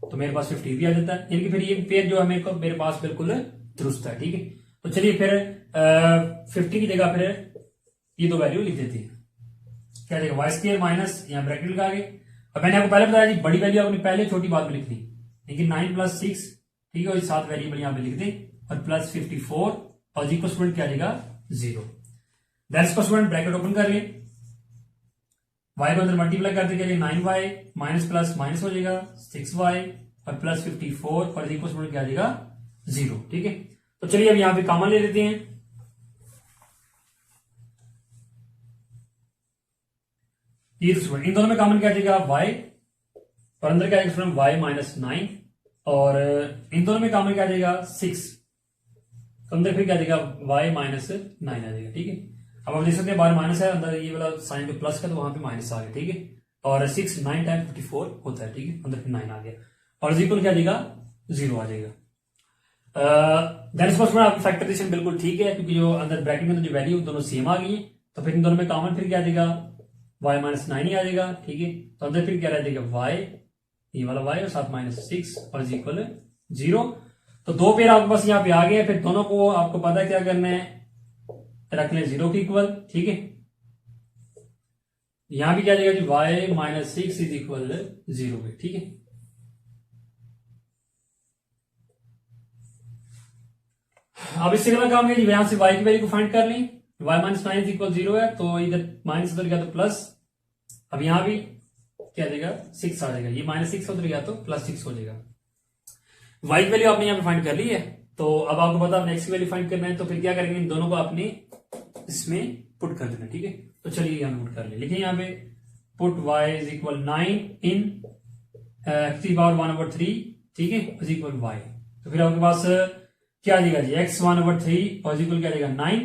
तो मेरे पास 50 भी आ जाता है, यानी कि फिर ये पेयर जो है मेरे पास बिल्कुल दुरुस्त है, ठीक है। तो चलिए फिर 50 की जगह फिर ये दो वैल्यू लिख देते हैं। क्या जाएगा वाई स्क्वायर माइनस यहाँ ब्रैकेट लगा के। अब मैंने आपको पहले बताया जी बड़ी वैल्यू आपने पहले छोटी बात में लिख दी, लेकिन 9 प्लस 6, ठीक है, और 7 वेरिएबल यहाँ पे लिख दें और प्लस 54 और जी को स्टूडेंट क्या जाएगा 0। दैट्स को स्टूडेंट ब्रैकेट ओपन कर लें, y को अंदर मल्टीप्लाई करते के लिए 9y माइनस प्लस माइनस हो जाएगा 6y और प्लस 54 और इक्वल स्टूडेंट क्या आ जाएगा 0, ठीक है। तो चलिए अब यहां पे कॉमन ले लेते हैं। ये स्टूडेंट इन दोनों में कॉमन क्या आ जाएगा y और अंदर क्या आएगा स्टूडेंट y माइनस 9 और इन दोनों में कॉमन क्या आ जाएगा 6, तो अंदर फिर क्या आ जाएगा y माइनस 9 आ जाएगा, ठीक है। अब आप देख सकते हैं बाहर माइनस है, अंदर ये वाला साइन पे प्लस का, तो वहां पे माइनस आ गया, ठीक है। और 6 9 टाइम 54 होता है, ठीक है, अंदर फिर 9 आ गया और इक्वल क्या आ जाएगा 0 आ जाएगा। आपकी फैक्टराइजेशन बिल्कुल ठीक है, क्योंकि जो अंदर ब्रैकेट में जो वैल्यू दोनों सेम आ गई, तो फिर इन दोनों में कॉमन फिर क्या आ जाएगा y माइनस 9 ही आ जाएगा, ठीक है। तो अंदर फिर क्या रह जाएगा y, ये वाला y और साथ माइनस 6 और इक्वल 0। तो दो पेयर आपके पास यहाँ पे आ गए। फिर दोनों को आपको पता है क्या करना है, रख लें 0 के इक्वल, ठीक है। यहां भी क्या जाएगा जी y माइनस 6 इज इक्वल 0 पे, ठीक है। अब इससे अगला काम है जी यहां से y की वैल्यू को फाइंड कर लें। y माइनस 9 इज इक्वल 0 है, तो इधर माइनस उधर गया तो प्लस। अब यहां भी क्या देगा 6 आ जाएगा, ये माइनस 6 उधर गया तो प्लस 6 हो जाएगा। y की वैल्यू आपने यहां पे फाइंड कर ली है। तो अब आपको पता है x की वैल्यू फाइंड करना है, तो फिर क्या करेंगे इन दोनों को आपने इसमें पुट कर देना, ठीक है। तो चलिए यहां पुट कर ले, लिखिए यहां पे put y is equal 9 in x की पावर 1/3, ठीक है, इज इक्वल y। तो फिर आपके पास क्या आ जाएगा जी x 1/3 और इक्वल क्या आ जाएगा 9।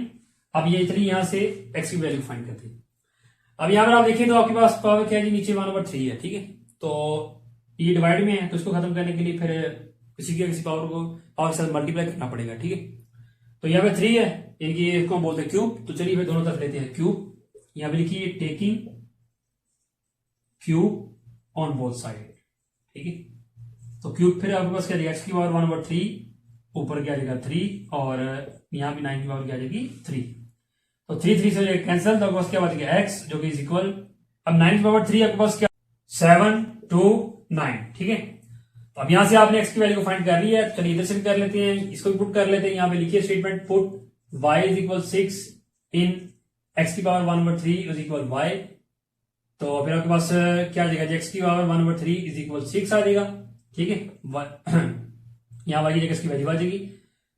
अब ये इतनी यहां से x की वैल्यू फाइंड करते हैं। अब यहां पर आप देखिए तो आपके पास पावर क्या है जी नीचे 1/3 है, ठीक है। तो ये डिवाइड में है, तो इसको खत्म करने के लिए फिर किसी पावर को पावर के साथ मल्टीप्लाई करना पड़ेगा, ठीक है। तो यहाँ पे 3 है, यानी कि इसको हम बोलते हैं क्यूब। तो चलिए फिर दोनों तरफ लेते हैं क्यूब। यहां पे लिखिए taking cube on both side, ठीक है। तो क्यूब फिर आपके पास क्या जाएगा x की पावर 1/3, ऊपर क्या जाएगा 3 और यहाँ पे 9 की पावर क्या जाएगी 3। तो 3 3 से कैंसिल, तो आपके पास क्या बचेगा x जो कि इज इक्वल, अब 9 की पावर 3 आपके पास क्या 7 2 9, ठीक है। तो अब यहां से आपने x की वैल्यू को फाइंड कर ली है। चलिए इधर से भी कर लेते हैं, इसको भी पुट कर लेते हैं। यहाँ पे लिखिए statement put y is equal 6 in x की पावर 1/3 इज इक्वल y। तो फिर आपके पास क्या आ जाएगा x की पावर 1/3 इज इक्वल 6 आ जाएगा, ठीक है। यहाँ y की जगह इसकी वैल्यू आ जाएगी।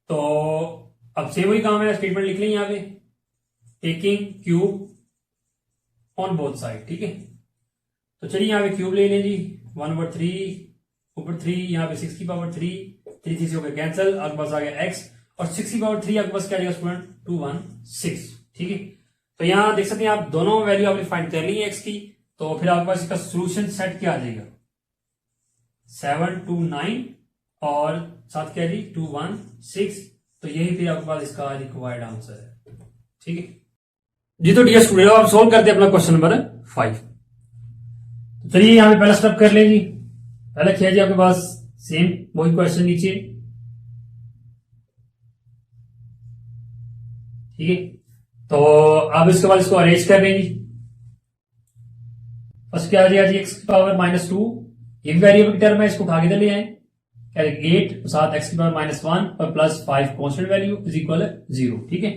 तो अब सेम वही काम है, स्टेटमेंट लिख लें यहाँ पे taking cube on both side, ठीक है। तो चलिए यहाँ पे क्यूब ले लें जी 1/3 ऊपर 3, यहाँ पे 6 की पावर 3 3 3 से हो गया कैंसिल, आपके पास आ गया x और 6 की पावर 3 आपके पास क्या आ जाएगा स्टूडेंट 216। ठीक है, तो यहां देख सकते हैं आप दोनों वैल्यू आपने फाइंड कर ली है एक्स की, तो फिर आपके पास इसका सोल्यूशन सेट क्या आ जाएगा 729 और साथ क्या जी 216, तो यही फिर आपके पास इसका रिक्वायर्ड आंसर है। ठीक है जी, तो डियर स्टूडेंट आप सोल्व करते हैं अपना क्वेश्चन नंबर 5। तो चलिए यहां पे पहला स्टेप कर ले जी, पहला किया जी आपके पास सेम वही क्वेश्चन नीचे। ठीक है, तो अब इसके बाद इसको अरेंज कर लेंगे। फर्स्ट क्या आ जाएगा जी एक्स की पावर -2, ये वेरिएबल की टर्म है, इसको उठा के ले आए क्या 8 साथ एक्स की पावर -1 और +5 कॉन्स्टेंट वैल्यू इज इक्वल 0। ठीक है,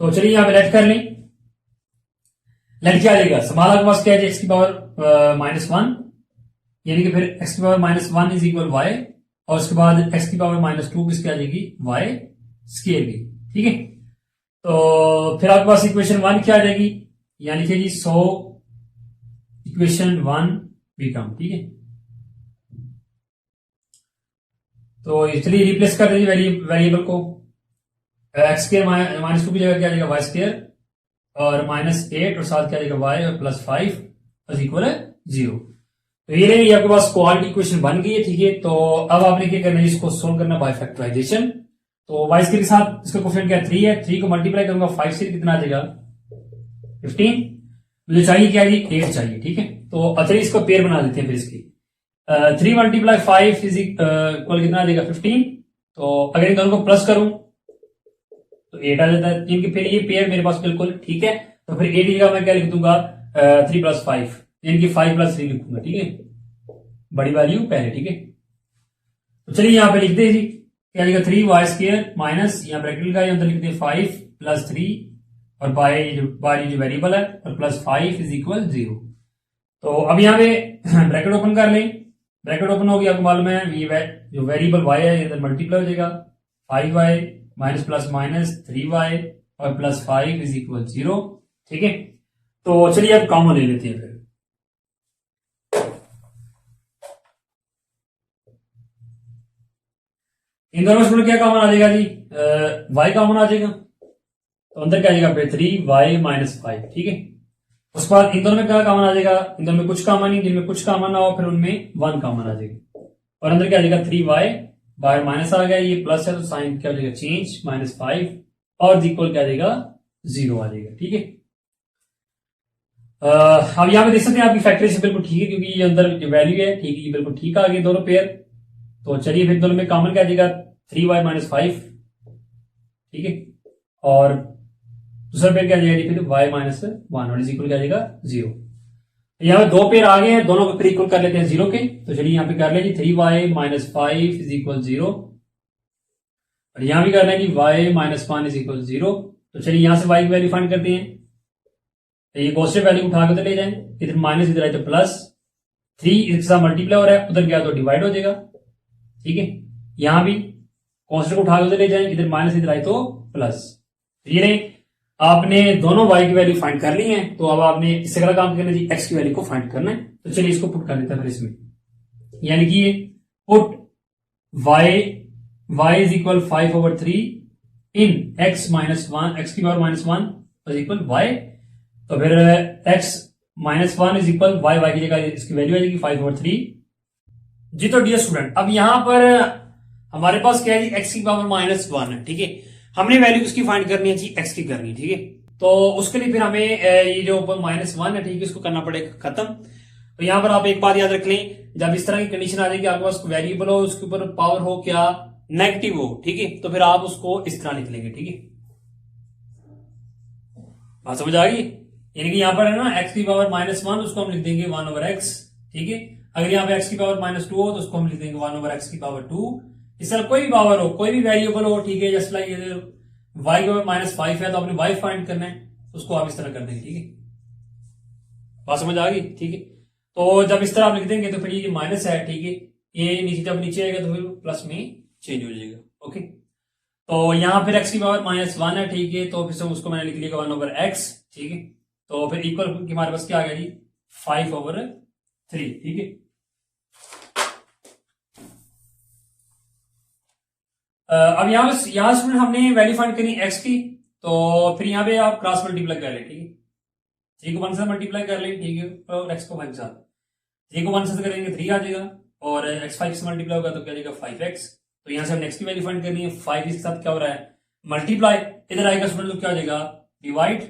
तो चलिए यहां पे लेट कर लें। लेट क्या आ जाएगा सवाल आपके पास क्या है एक्स की पावर -1, यानी कि फिर एक्स की पावर -1 इज इक्वल वाई, और उसके बाद एक्स की पावर -2 किसकी आ जाएगी वाई स्केयर की। ठीक है, तो फिर आपके पास इक्वेशन 1 क्या आ जाएगी, यानी लिखिए जी 100 इक्वेशन 1 बिकम। ठीक है, तो चलिए रिप्लेस कर दीजिए वेरिएबल को, एक्स स्केयर -2 की जगह क्या आ जाएगा वाई स्केयर और -8 और साथ क्या आ जाएगा वाई और +5 इज इक्वल 0। तो ये आपके पास क्वालिटी इक्वेशन बन गई है। ठीक है, तो अब आपने क्या करना है इसको सोल्व करना बाय फैक्टराइजेशन। तो वाई स्केयर के साथ इसका क्वेश्चन क्या 3 है, 3 को मल्टीप्लाई करूंगा 5 से कितना आ जाएगा 15, मुझे चाहिए क्या जी 8 चाहिए। ठीक है, तो चलिए इसको पेयर बना देते हैं फिर इसकी 3 × 5 इज इक्वल कितना आ जाएगा 15। तो अगर इन दोनों को प्लस करूं तो 8 आ जाता है, क्योंकि फिर ये पेयर मेरे पास बिल्कुल ठीक है। तो फिर 8 की जगह मैं क्या लिख दूंगा 3 + 5, यानी कि 5 + 3 लिखूंगा। ठीक है, बड़ी वैल्यू पहले। ठीक है, तो चलिए यहां पे लिखते हैं जी क्या लिखा 3 वाई स्केयर माइनस यहाँ ब्रैकेट का अंदर लिखते हैं 5 + 3 और बाई जो वेरिएबल है और +5 इज इक्वल 0। तो अब यहाँ पे ब्रैकेट ओपन कर लें, ब्रैकेट ओपन हो गया, आपको मालूम है ये जो वेरिएबल y है इधर मल्टीप्लाई हो जाएगा 5y minus plus minus 3y और +5 इज इक्वल 0। ठीक है, तो चलिए अब कॉमन ले लेते हैं फिर। इन दोनों में क्या कॉमन आ जाएगा जी y कॉमन आ जाएगा, तो अंदर क्या आ जाएगा फिर 3y - 5। ठीक है, उसके बाद इन दोनों में क्या कॉमन आ जाएगा, इन दोनों में कुछ कॉमन नहीं, जिनमें कुछ कॉमन ना हो फिर उनमें 1 कॉमन आ जाएगा, और अंदर क्या आ जाएगा 3y बाहर माइनस आ गया, ये प्लस है तो साइन क्या हो जाएगा चेंज -5 और इक्वल क्या आ जाएगा 0 आ जाएगा। ठीक है, अब यहां पे देख सकते हैं आपकी फैक्टराइजेशन बिल्कुल ठीक है, क्योंकि ये अंदर जो वैल्यू है ठीक है ये बिल्कुल ठीक आ गई दोनों पेयर। तो चलिए फिर दोनों में कॉमन क्या आ जाएगा 3y - 5। ठीक है, और दूसरा पेयर क्या आ जाएगा फिर y - 1 और इज इक्वल क्या आ जाएगा 0। यहाँ पे दो पेयर आ गए हैं, दोनों को फिर इक्वल कर लेते हैं 0 के। तो चलिए यहाँ पे कर लेंगे 3y - 5 इज इक्वल 0, और यहां भी कर लेंगे y - 1 इज इक्वल 0। तो चलिए यहां से y की वैल्यू फाइंड करते हैं, तो ये पॉजिटिव वैल्यू उठा के ले जाएं, इधर माइनस इधर आए तो प्लस, 3 इसके साथ मल्टीप्लाई हो रहा है, उधर गया तो डिवाइड हो जाएगा। ठीक है, यहां भी कॉन्स्टेंट उठा के ले जाएं, इधर माइनस इधर आए तो प्लस। ये आपने दोनों y की वैल्यू फाइंड कर ली है, तो अब आपने इससे अगला काम करना है x की वैल्यू को फाइंड करना है। तो चलिए इसको पुट कर देते हैं फिर इसमें, यानी कि put y is equal 5/3 in x - 1 x की पावर -1 इज इक्वल y, तो फिर x - 1 इज इक्वल y की जगह इसकी वैल्यू आ जाएगी 5/3 जी। तो डियर स्टूडेंट अब यहां पर हमारे पास क्या है x की पावर -1 है। ठीक है, हमने वैल्यू किसकी फाइंड करनी है जी x की करनी है। ठीक है, तो उसके लिए फिर हमें ये जो -1 है ठीक है इसको करना पड़ेगा खत्म। तो यहां पर आप एक बात याद रख लें, जब इस तरह की कंडीशन आ जाएगी आपके पास वेरिएबल हो उसके ऊपर पावर हो क्या नेगेटिव हो, ठीक है, तो फिर आप उसको इस तरह लिख लेंगे। ठीक है, बात समझ आ गई, यानी कि यहां पर है ना x की पावर -1 उसको हम लिख देंगे 1/x। ठीक है, अगर यहाँ पे x की पावर -2 हो तो उसको हम लिख देंगे 1/x की पावर 2। इस तरह कोई भी पावर हो कोई भी वेरिएबल हो, ठीक है, जस्ट लाइक y की पावर -5 है तो आपने y फाइंड करना है, उसको आप इस तरह कर देंगे। ठीक है, बात समझ आ गई। ठीक है, तो जब इस तरह आप लिख देंगे तो फिर ये माइनस है, ठीक है, ये नीचे जब नीचे आएगा तो फिर प्लस में चेंज हो जाएगा। ओके, तो यहां फिर x की पावर -1 है, ठीक है, तो फिर उसको मैंने लिख लिया 1/x। ठीक है, तो फिर इक्वल हमारे पास क्या आ गया जी 5/3। ठीक है, अब यहाँ स्टूडेंट हमने वैल्यू फाइंड करनी एक्स की, तो फिर यहाँ पे आप क्रॉस मल्टीप्लाई कर ले, ठीक है, 3 को 1 से मल्टीप्लाई कर ले, ठीक है, और एक्स को 5 के साथ 3 को 1 से करेंगे 3 आ जाएगा, और एक्स 5 से मल्टीप्लाई होगा तो क्या जाएगा 5x। तो यहाँ से हम एक्स की वैल्यू फाइंड करनी है, 5 इसके साथ क्या हो रहा है मल्टीप्लाई, इधर आएगा स्टूडेंट तो क्या हो जाएगा डिवाइड,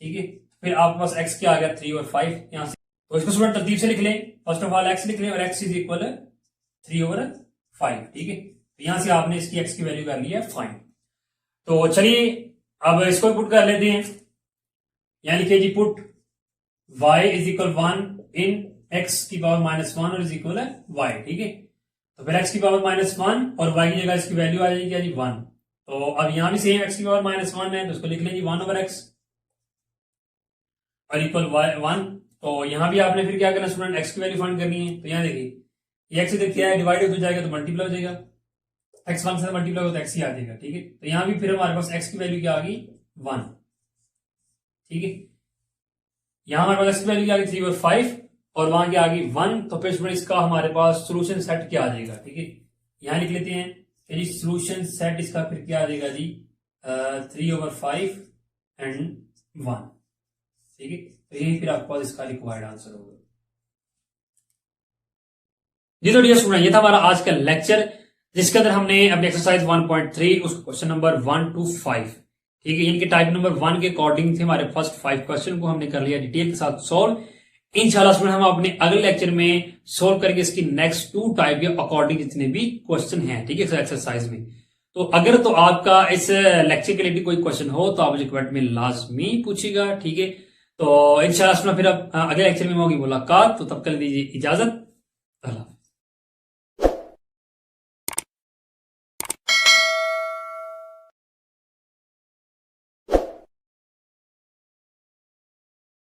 ठीक है, फिर आपके पास x क्या आ गया 3 और 5 यहाँ से, तो इसको स्टूडेंट तरतीब से लिख लें, फर्स्ट ऑफ ऑल x लिख लें और x इज इक्वल 3/5, ठीक है, तो यहां से आपने इसकी x की वैल्यू कर ली है फाइंड। तो चलिए अब इसको पुट कर लेते हैं, यानी कि जी put y is equal 1 in x की पावर -1 और इज इक्वल है y, ठीक है, तो फिर x की पावर -1 और y की जगह इसकी वैल्यू आ जाएगी क्या जी 1। तो अब यहां भी सेम x की पावर -1 है तो उसको लिख लें जी 1/x और इक्वल 1। तो यहां भी आपने फिर क्या करना स्टूडेंट x की वैल्यू फाइंड करनी है, तो यहां देखिए ये x इधर क्या है डिवाइड हो जाएगा तो मल्टीप्लाई हो जाएगा, x 1 से मल्टीप्लाई हो तो x ही आ जाएगा, ठीक है, तो यहां भी फिर हमारे पास x की वैल्यू क्या आ गई 1, ठीक है, यहां हमारे पास x की वैल्यू क्या आ गई 3 और 5 और वहां क्या आ गई 1, तो फिर स्टूडेंट इसका हमारे पास सोल्यूशन सेट क्या आ जाएगा, ठीक है, यहां लिख लेते हैं फिर सोल्यूशन सेट इसका फिर क्या आ जाएगा जी 3/5 एंड 1, ठीक है, तो यही फिर आपके पास इसका रिक्वायर्ड आंसर होगा। जी तो डियर स्टूडेंट ये था हमारा आज का लेक्चर, जिसके अंदर हमने अपनी एक्सरसाइज 1.3 उसको क्वेश्चन नंबर 1 to 5, ठीक है, यानी कि टाइप नंबर 1 के अकॉर्डिंग थे हमारे फर्स्ट 5 क्वेश्चन को हमने कर लिया डिटेल के साथ सॉल्व। इंशाल्लाह स्टूडेंट हम अपने अगले लेक्चर में सोल्व करेंगे इसकी नेक्स्ट 2 टाइप के अकॉर्डिंग जितने भी क्वेश्चन हैं, ठीक है, एक्सरसाइज में। तो अगर तो आपका इस लेक्चर के रिलेटेड कोई क्वेश्चन हो तो आप मुझे कमेंट में लाजमी पूछिएगा, ठीक है, तो इंशाल्लाह स्टूडेंट फिर अब अगले लेक्चर में होगी मुलाकात, तो तब कर दीजिए इजाजत, अल्लाह।